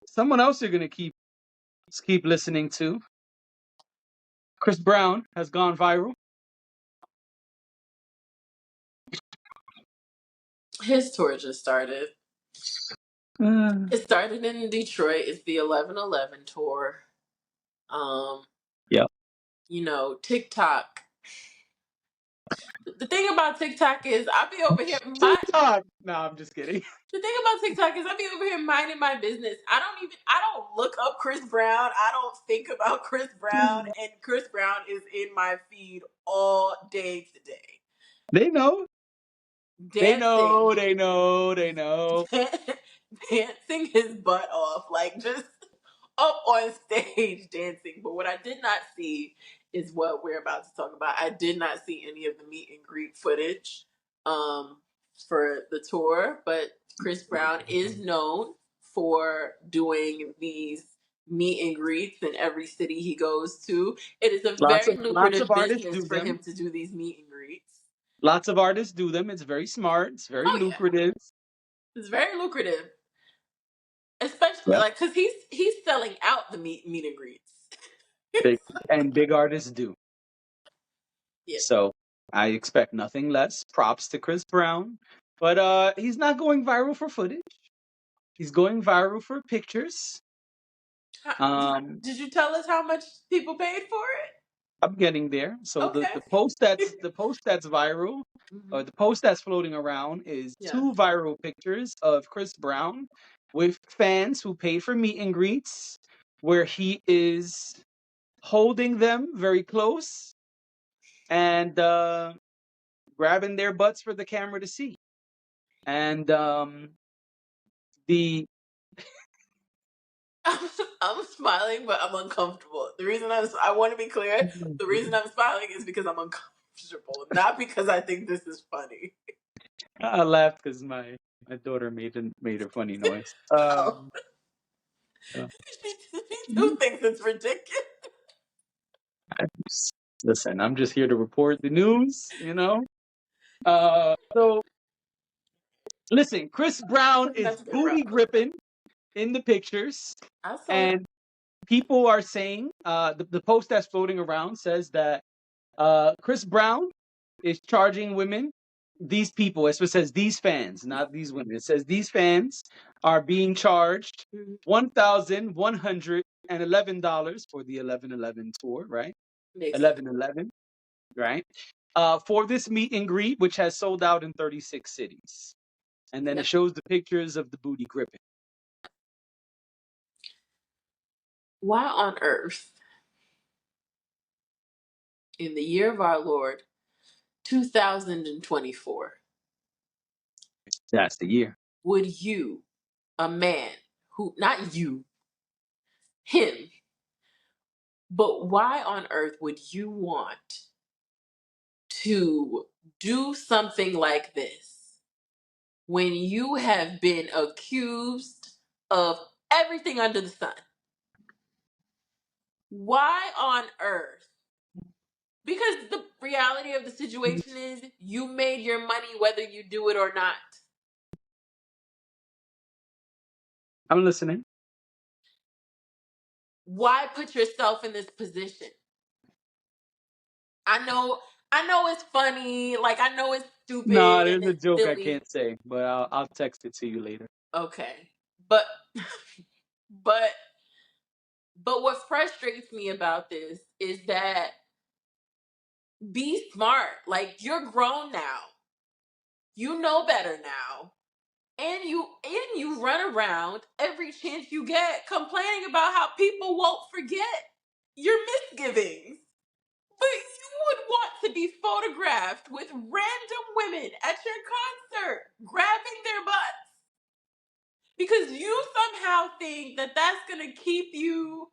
Someone else you're gonna keep listening to. Chris Brown has gone viral. His tour just started. Uh, It started in Detroit. It's the 11/11 tour. yeah. You know, TikTok. The thing about TikTok is I be over here TikTok. No, I'm just kidding. the thing about TikTok is I be over here minding my business. I don't look up Chris Brown. I don't think about Chris Brown, and Chris Brown is in my feed all day today. They know. They Dancing. know. They know. They know. Dancing his butt off. Like just up on stage dancing. But what I did not see is what we're about to talk about. I did not see any of the meet and greet footage for the tour, but Chris Brown is known for doing these meet and greets in every city he goes to. It is a Lots very of lots of lucrative artists business do for them. him to do these meet and greets. Lots of artists do them. It's very smart. It's very Oh yeah, lucrative. it's very lucrative, especially Yeah. like because he's selling out the meet and greets. Big and big artists do. Yeah. So I expect nothing less. Props to Chris Brown. But he's not going viral for footage. He's going viral for pictures. Did you tell us how much people paid for it? I'm getting there. So Okay. the post that's viral, or Mhm. the post that's floating around is Yeah. two viral pictures of Chris Brown with fans who paid for meet and greets, where he is holding them very close and grabbing their butts for the camera to see. And the I'm smiling, but I'm uncomfortable. The reason I want to be clear, the reason I'm smiling is because I'm uncomfortable, not because I think this is funny. I laughed because my daughter made a funny noise. Oh, Uh, she too thinks it's ridiculous. Listen, I'm just here to report the news, you know. So listen, Chris Brown is That's a good booty route. gripping in the pictures, I saw that. and people are saying the post that's floating around says that Chris Brown is charging women. These people, it says these fans, not these women. It says these fans are being charged $1,111 for the 11/11 tour, right? Makes sense. 11/11, right? For this meet and greet, which has sold out in 36 cities. And then Now, it shows the pictures of the booty gripping. why on earth, in the year of our Lord, 2024, That's the year. would you, a man who, not you, him, but why on earth would you want to do something like this when you have been accused of everything under the sun? Why on earth? Because the reality of the situation is you made your money whether you do it or not. I'm listening. Why put yourself in this position? I know it's funny, like I know it's No, stupid and there's a it's joke I silly. can't say, but I'll text it to you later. Okay. But but but what frustrates me about this is that be smart. Like you're grown now. You know better now. And you run around every chance you get complaining about how people won't forget your misgivings. But you would want to be photographed with random women at your concert grabbing their butts because you somehow think that that's going to keep you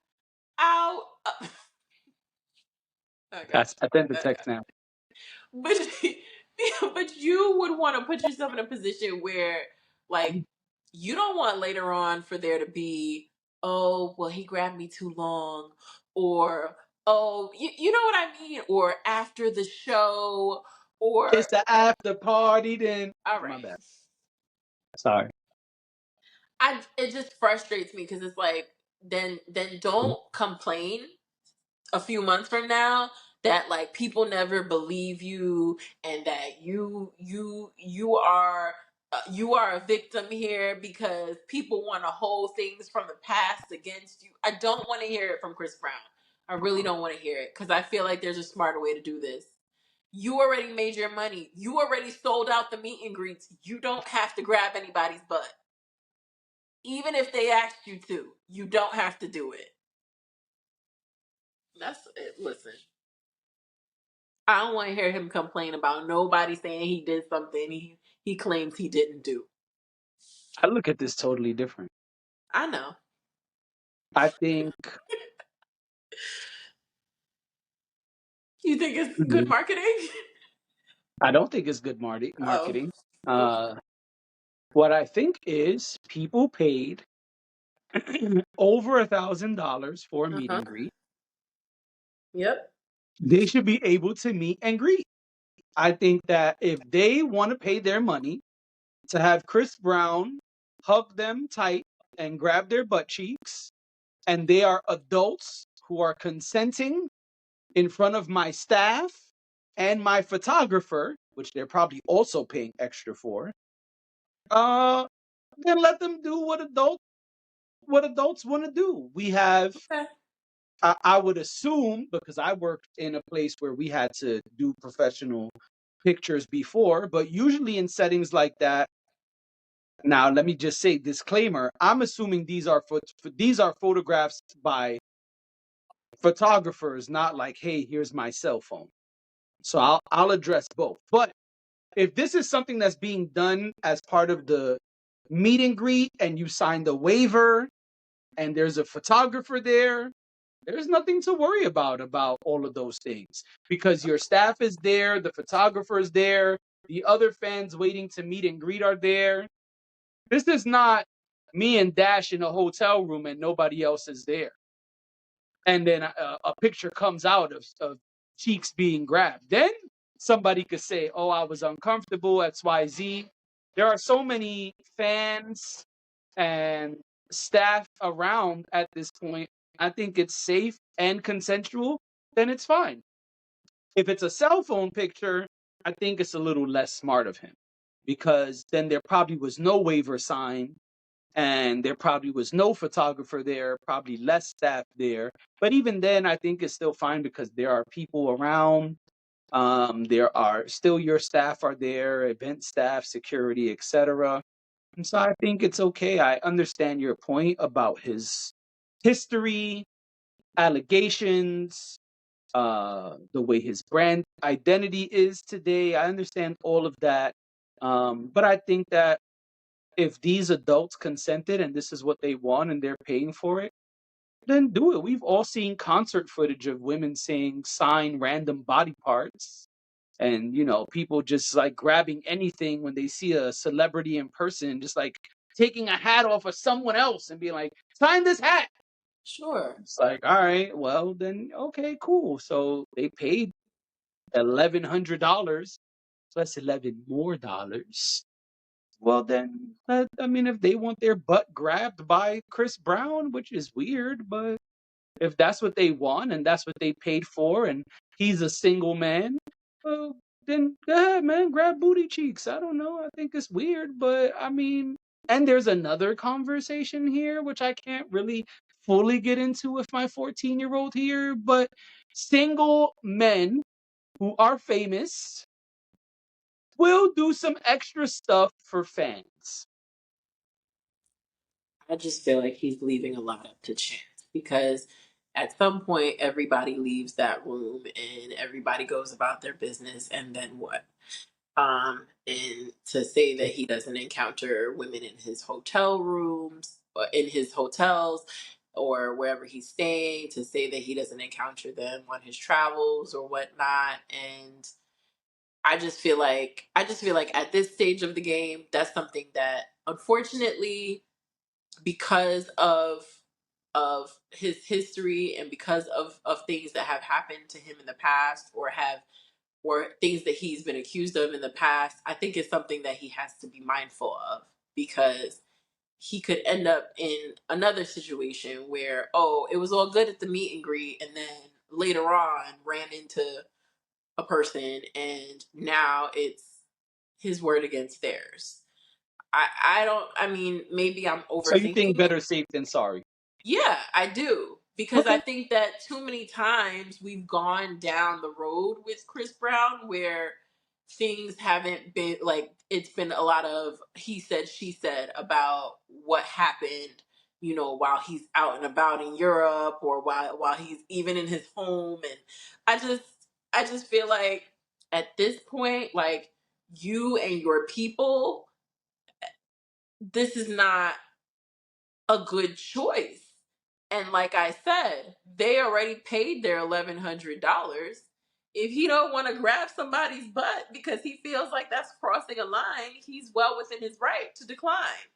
out. I got I sent the you. text now. But but you would want to put yourself in a position where like you don't want later on for there to be, oh well, he grabbed me too long, or oh you know what I mean, or after the show, or It's the after party then. all My right. bad. Sorry. it just frustrates me because it's like then don't complain a few months from now that like people never believe you and that you are a victim here because people want to hold things from the past against you. I don't want to hear it from Chris Brown. I really don't want to hear it because I feel like there's a smarter way to do this. You already made your money. You already sold out the meet and greets. You don't have to grab anybody's butt. Even if they asked you to, you don't have to do it. That's it. Listen, I don't want to hear him complain about nobody saying he did something he claims he didn't do. I look at this totally different. I know. I think You think it's good Mhm. marketing? I don't think it's good Oh, marketing. okay. Uh, what I think is people paid over $1,000 for a Uh meet huh. and greet. Yep. They should be able to meet and greet. I think that if they want to pay their money to have Chris Brown hug them tight and grab their butt cheeks, and they are adults who are consenting in front of my staff and my photographer, which they're probably also paying extra for, uh, then let them do what adults want to do. We have, Okay. I would assume, because I worked in a place where we had to do professional pictures before, but usually in settings like that. Now, let me just say disclaimer. I'm assuming these are photographs by photographers, not like, hey, here's my cell phone. So I'll address both. But if this is something that's being done as part of the meet and greet and you signed a waiver and there's a photographer there, there's nothing to worry about all of those things because your staff is there, the photographer is there, the other fans waiting to meet and greet are there. This is not me and Dash in a hotel room and nobody else is there. And then a picture comes out of cheeks being grabbed. Then somebody could say, oh, I was uncomfortable, XYZ. There are so many fans and staff around at this point. I think it's safe and consensual, then it's fine. If it's a cell phone picture, I think it's a little less smart of him because then there probably was no waiver signed and there probably was no photographer there, probably less staff there. But even then, I think it's still fine because there are people around. There are still your staff are there, event staff, security, etc. And so I think it's okay. I understand your point about his history, allegations, the way his brand identity is today. I understand all of that. But I think that if these adults consented and this is what they want and they're paying for it, then do it. We've all seen concert footage of women saying sign random body parts and people just like grabbing anything when they see a celebrity in person, just like taking a hat off of someone else and being like, sign this hat. Sure. It's like, all right, well then okay, cool. So they paid $1,100 plus 11 more dollars. Well, then, I mean, if they want their butt grabbed by Chris Brown, which is weird, but if that's what they want and that's what they paid for, and he's a single man, well, then go ahead, man, grab booty cheeks. I don't know. I think it's weird, but I mean, and there's another conversation here, which I can't really fully get into with my 14-year-old here, but single men who are famous will do some extra stuff for fans. I just feel like he's leaving a lot up to chance because at some point everybody leaves that room and everybody goes about their business and then what? And to say that he doesn't encounter women in his hotel rooms or in his hotels or wherever he's staying, to say that he doesn't encounter them on his travels or whatnot. And I just feel like at this stage of the game, that's something that unfortunately because of his history and because of things that have happened to him in the past or things that he's been accused of in the past, I think it's something that he has to be mindful of because he could end up in another situation where, oh, it was all good at the meet and greet, and then later on ran into a person, and now it's his word against theirs. I don't. I mean, maybe I'm So you think overthinking it. better safe than sorry? Yeah, I do. Because I Okay. think that too many times we've gone down the road with Chris Brown where things haven't been like, it's been a lot of he said, she said about what happened, while he's out and about in Europe, or while he's even in his home. And I just feel like at this point, like, you and your people, this is not a good choice. And like I said, they already paid their $1,100. If he don't want to grab somebody's butt because he feels like that's crossing a line, he's well within his right to decline.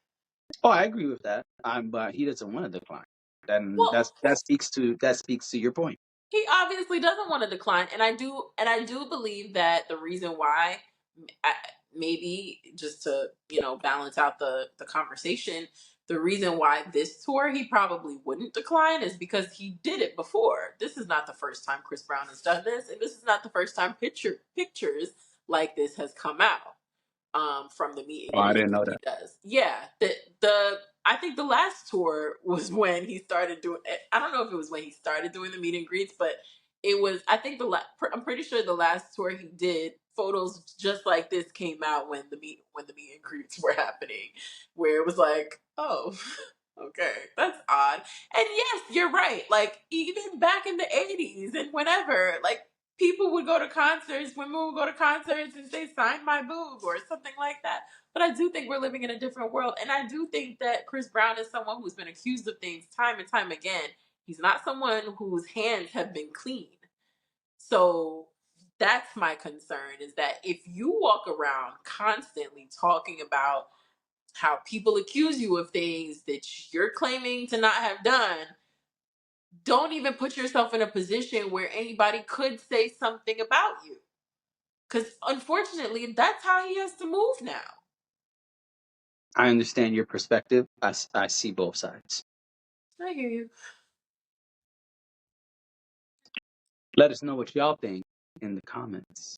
Oh, I agree with that. But he doesn't want to decline. Then Well, that speaks to your point. he obviously doesn't want to decline, and I do believe that the reason why, I, maybe just to balance out the conversation, the reason why this tour he probably wouldn't decline is because he did it before. This is not the first time Chris Brown has done this, and this is not the first time pictures like this has come out from the meet Oh, and I greet didn't know he that. does. Yeah, the I think the last tour was when he started doing. I don't know if it was when he started doing the meet and greets, but it was. I think I'm pretty sure the last tour he did, photos just like this came out when the meet and greets were happening, where it was like, oh, okay, that's odd. And yes, you're right. Like, even back in the '80s and whenever, like, people would go to concerts, women would go to concerts and say, sign my boob or something like that. But I do think we're living in a different world. And I do think that Chris Brown is someone who's been accused of things time and time again. He's not someone whose hands have been clean. So that's my concern, is that if you walk around constantly talking about how people accuse you of things that you're claiming to not have done, don't even put yourself in a position where anybody could say something about you. Because unfortunately, that's how he has to move now. I understand your perspective. I see both sides. I hear you. Let us know what y'all think in the comments.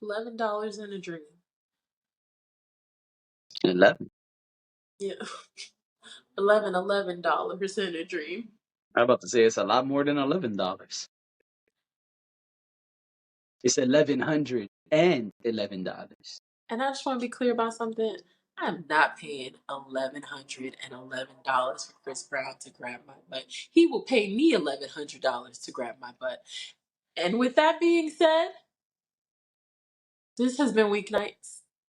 $11 in a dream. 11. Yeah. $11 in a dream. I'm about to say it's a lot more than $11. It's $1,111. And I just want to be clear about something. I'm not paying $1,111 for Chris Brown to grab my butt. He will pay me $1,100 to grab my butt. And with that being said, this has been Weeknights.